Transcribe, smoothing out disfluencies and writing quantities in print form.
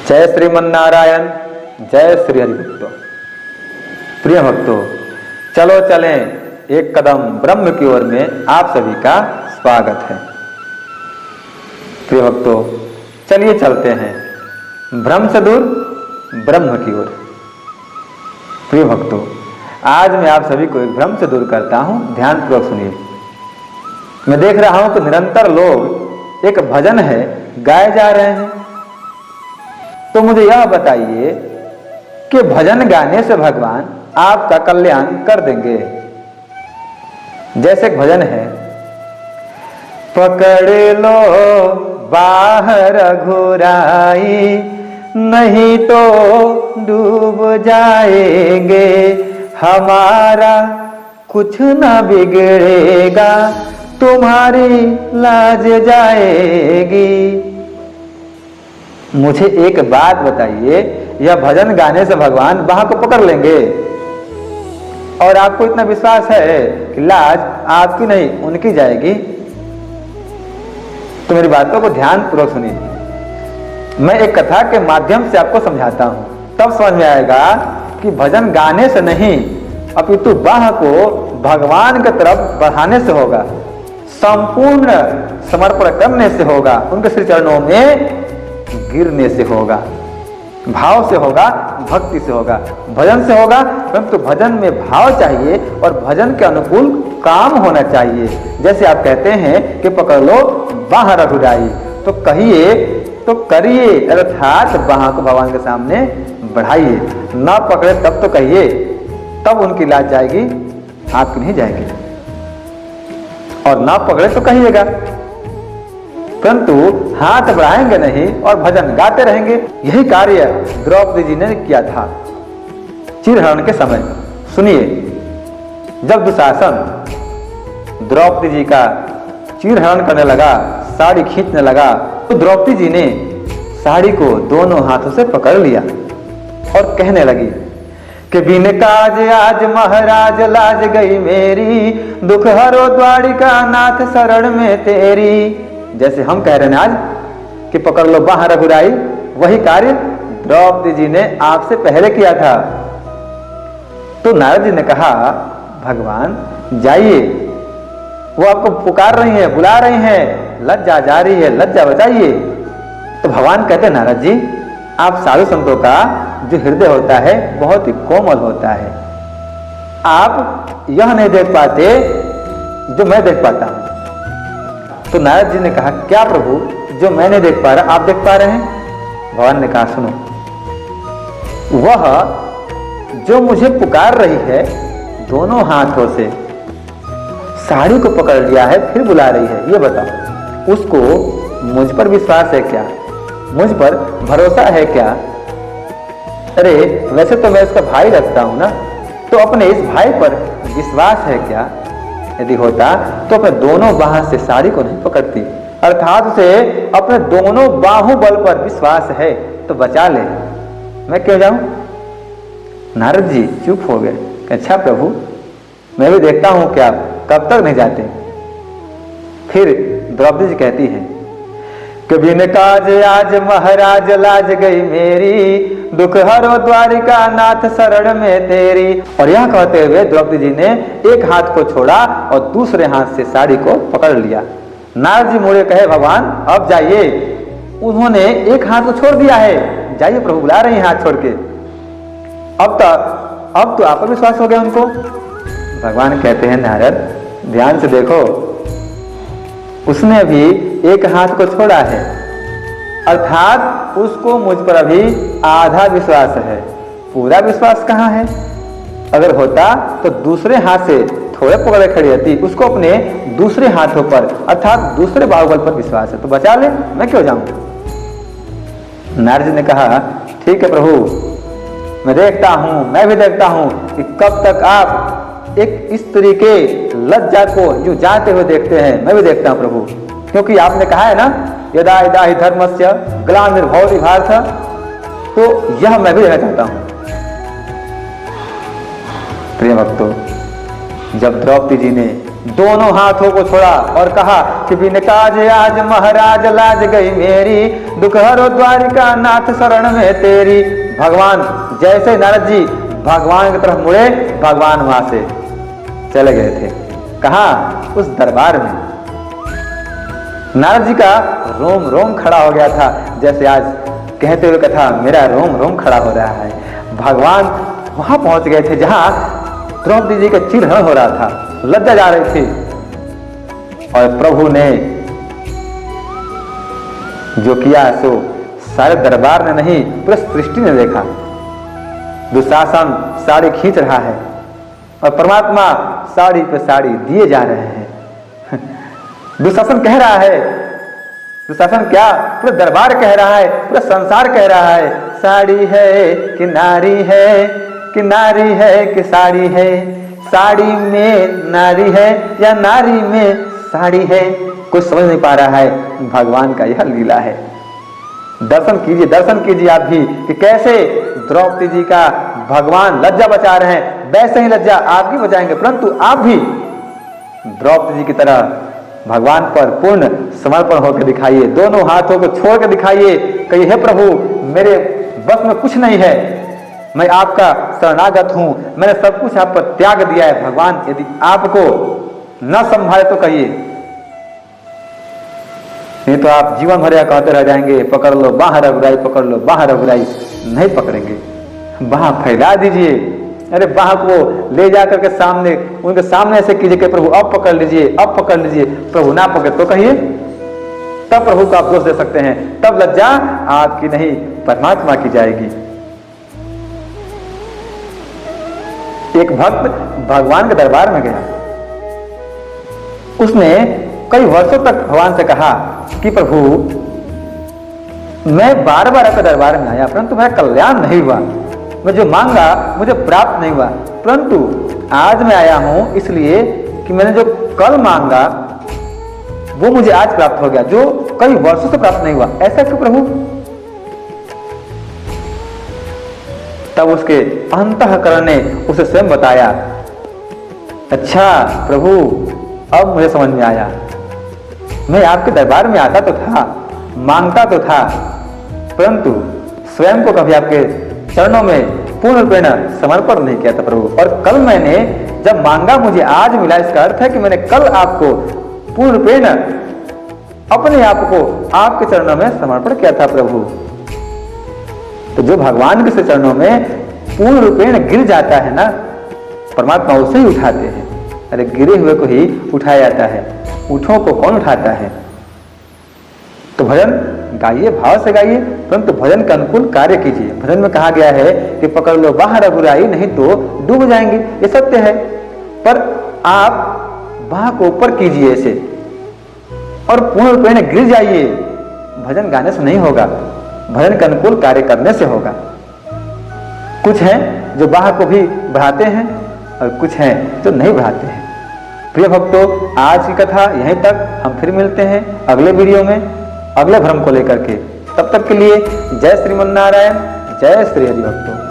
जय श्रीमन्नारायण, जय श्री हरिभक्तों। प्रिय भक्तों, चलो चलें एक कदम ब्रह्म की ओर में आप सभी का स्वागत है। प्रिय भक्तों, चलिए चलते हैं भ्रम से दूर ब्रह्म की ओर। प्रिय भक्तों, आज मैं आप सभी को एक भ्रम से दूर करता हूं, ध्यानपूर्वक सुनिए। मैं देख रहा हूं कि निरंतर लोग एक भजन है गाए जा रहे हैं, तो मुझे यह बताइए कि भजन गाने से भगवान आपका कल्याण कर देंगे। जैसे एक भजन है, पकड़ लो बाहर घुराई नहीं तो डूब जाएंगे, हमारा कुछ न बिगड़ेगा तुम्हारी लाज जाएगी। मुझे एक बात बताइए, यह भजन गाने से भगवान बाह को पकड़ लेंगे और आपको इतना विश्वास है कि लाज आपकी नहीं उनकी जाएगी? तो मेरी बातों को ध्यान पूर्वक सुनिए। मैं एक कथा के माध्यम से आपको समझाता हूं, तब समझ में आएगा कि भजन गाने से नहीं अपितु बाह को भगवान की तरफ बढ़ाने से होगा, संपूर्ण समर्पण करने से होगा, उनके श्री चरणों में गिरने से होगा, भाव से होगा, भक्ति से होगा, भजन से होगा। परंतु भजन में भाव चाहिए और भजन के अनुकूल काम होना चाहिए। जैसे आप कहते हैं कि पकड़ लो बाह रघुराई, तो कहिए तो करिए, अर्थात बाह को भगवान के सामने बढ़ाइए। ना पकड़े तब तो कहिए, तब उनकी लाज जाएगी, आपकी नहीं जाएगी। और ना पकड़े तो कहिएगा, परंतु हाथ बढ़ाएंगे नहीं और भजन गाते रहेंगे। यही कार्य द्रौपदी जी ने किया था चिरहरण के समय। सुनिए, जब दुशासन द्रौपदी जी का चिरहरण करने लगा, साड़ी खींचने लगा, तो द्रौपदी जी ने साड़ी को दोनों हाथों से पकड़ लिया और कहने लगी कि बिन काज आज महाराज लाज गई मेरी, दुख हरो द्वारिका नाथ शरण में तेरी। जैसे हम कह रहे हैं आज कि पकड़ लो बाह रघुराई, वही कार्य द्रौपदी जी ने आपसे पहले किया था। तो नारद जी ने कहा, भगवान जाइए, वो आपको पुकार रही हैं, बुला रही हैं, लज्जा जा रही है, लज्जा बचाइए। तो भगवान कहते हैं, नारद जी, आप साधु संतों का जो हृदय होता है बहुत ही कोमल होता है, आप यह नहीं देख पाते जो मैं देख पाता हूं। तो नारद जी ने कहा, क्या प्रभु, जो मैं नहीं देख पा रहा आप देख पा रहे हैं? भगवान ने कहा, सुनो, वह जो मुझे पुकार रही है दोनों हाथों से साड़ी को पकड़ लिया है, फिर बुला रही है, ये बताओ, उसको मुझ पर विश्वास है क्या? मुझ पर भरोसा है क्या? अरे वैसे तो मैं उसका भाई रखता हूं ना, तो अपने इस भाई पर विश्वास है क्या? यदि होता तो अपने दोनों बाह से साड़ी को नहीं पकड़ती, अर्थात उसे अपने दोनों बाहों बल पर विश्वास है तो बचा ले, मैं क्यों जाऊं? नारद जी चुप हो गए। अच्छा प्रभु, मैं भी देखता हूं कि आप कब तक नहीं जाते। फिर द्रौपदी जी कहती हैं, कभी न काज आज महाराज लाज गई मेरी, दुख हरो द्वारिका नाथ शरण में तेरी। और यह कहते हुए द्रौपदी जी ने एक हाथ को छोड़ा और दूसरे हाथ से साड़ी को पकड़ लिया। नारद जी मुड़े, कहे, भगवान अब जाइए। उन्होंने एक हाथ को छोड़ दिया है, जाइए प्रभु बुला रहे हैं हाथ छोड़ के। अब तो आप पर विश्वास हो गया उनको। भगवान कहते हैं, नारद ध्यान से देखो, उसने अभी एक हाथ को छोड़ा है, अर्थात उसको मुझ पर अभी आधा विश्वास है, पूरा विश्वास कहाँ है? अगर होता तो दूसरे हाथ से थोड़े पकड़े खड़ी रहती, उसको अपने दूसरे हाथों पर अर्थात दूसरे बाहुबल पर विश्वास है, तो बचा ले, मैं क्यों जाऊं? नारद जी ने कहा, ठीक है प्रभु, मैं भी देखता हूं कि कब तक आप एक स्त्री के लज्जा को जो जाते हुए देखते हैं। मैं भी देखता हूं प्रभु, क्योंकि आपने कहा है ना, यदा यदा हि धर्मस्य ग्लानिर्भवति भारत, तो यह मैं भी देखना चाहता हूं। प्रिय भक्तों, जब द्रौपदी जी ने दोनों हाथों को छोड़ा और कहा कि बिन काज आज महाराज लाज गई मेरी, दुख हरो द्वारिका नाथ शरण में तेरी। भगवान जैसे नारद जी भगवान की तरफ मुड़े, भगवान वहां से चले गए थे। कहा? उस दरबार में। नारद जी का रोम रोम खड़ा हो गया था, जैसे आज कहते हुए कथा मेरा रोम रोम खड़ा हो रहा है। भगवान वहां पहुंच गए थे जहां द्रौपदी जी का चिरहरण हो रहा था, लज्जा जा रही थी। और प्रभु ने जो किया सो सारे दरबार ने नहीं, पूरी सृष्टि ने देखा। दुशासन साड़ी खींच रहा है और परमात्मा साड़ी पे साड़ी दिए जा रहे हैं। दुशासन कह रहा है, दुशासन क्या, पूरा दरबार कह रहा है, पूरा संसार कह रहा है, साड़ी है कि नारी है, कि नारी है कि साड़ी है, साड़ी में नारी है या नारी में साड़ी है। कुछ समझ नहीं पा रहा है। भगवान का यह लीला है। दर्शन कीजिए आप भी कि कैसे द्रौपदी जी का भगवान लज्जा बचा रहे हैं। वैसे ही लज्जा आप भी बचाएंगे, परंतु आप भी द्रौपदी जी की तरह भगवान पर पूर्ण समर्पण होकर दिखाइए। दोनों हाथों को छोड़ कर दिखाइए, कहिए हे प्रभु मेरे बस में कुछ नहीं है, मैं आपका शरणागत हूं, मैंने सब कुछ आप पर त्याग दिया है। भगवान यदि आपको न संभाले तो कहिए, नहीं तो आप जीवन भर कहते रह जाएंगे पकड़ लो बाह रघुराई, पकड़ लो बाह रघुराई। नहीं पकड़ेंगे, बाह फैला दीजिए। अरे बाह को ले जाकर के सामने, उनके सामने ऐसे कीजिए कि प्रभु अब पकड़ लीजिए, अब पकड़ लीजिए। प्रभु ना पकड़े तो कहिए, तब प्रभु को आप दोष दे सकते हैं। तब लज्जा आपकी नहीं, परमात्मा की जाएगी। एक भक्त भगवान के दरबार में गया। उसने कई वर्षों तक भगवान से कहा कि प्रभु मैं बार बार आपके दरबार में आया, परंतु मेरा कल्याण नहीं हुआ, मैं जो मांगा मुझे प्राप्त नहीं हुआ। परंतु आज मैं आया हूं इसलिए कि मैंने जो कल मांगा वो मुझे आज प्राप्त हो गया, जो कई वर्षों से प्राप्त नहीं हुआ। ऐसा क्यों प्रभु? तब उसके अंतःकरण ने उसे स्वयं बताया, अच्छा प्रभु अब मुझे समझ में आया, मैं आपके दरबार में आता तो था, मांगता तो था, परंतु स्वयं को कभी आपके चरणों में पूर्ण रूपेण समर्पण नहीं किया था प्रभु। और कल मैंने जब मांगा मुझे आज मिला, इसका अर्थ है कि मैंने कल आपको पूर्ण रूपेण अपने आप को आपके चरणों में समर्पण किया था प्रभु। तो जो भगवान के चरणों में पूर्ण रूपेण गिर जाता है ना, परमात्मा उसे ही उठाते हैं। अरे गिरे हुए को ही उठाया जाता है, ऊँटों को कौन उठाता है? तो भजन गाइए, भाव से गाइए, परंतु भजन के अनुकूल कार्य कीजिए। भजन में कहा गया है कि पकड़ लो बाह रघुराई, नहीं तो डूब जाएंगे, ये सत्य है। पर आप बाह को ऊपर कीजिए ऐसे और पूर्ण रूपेण गिर जाइए। भजन गाने से नहीं होगा, भजन के अनुकूल कार्य करने से होगा। कुछ हैं जो बाह को भी बढ़ाते हैं और कुछ हैं जो नहीं बढ़ाते हैं। प्रिय भक्तों, आज की कथा यहीं तक। हम फिर मिलते हैं अगले वीडियो में अगले भ्रम को लेकर के। तब तक के लिए जय श्रीमन नारायण, जय श्री हरि भक्तों।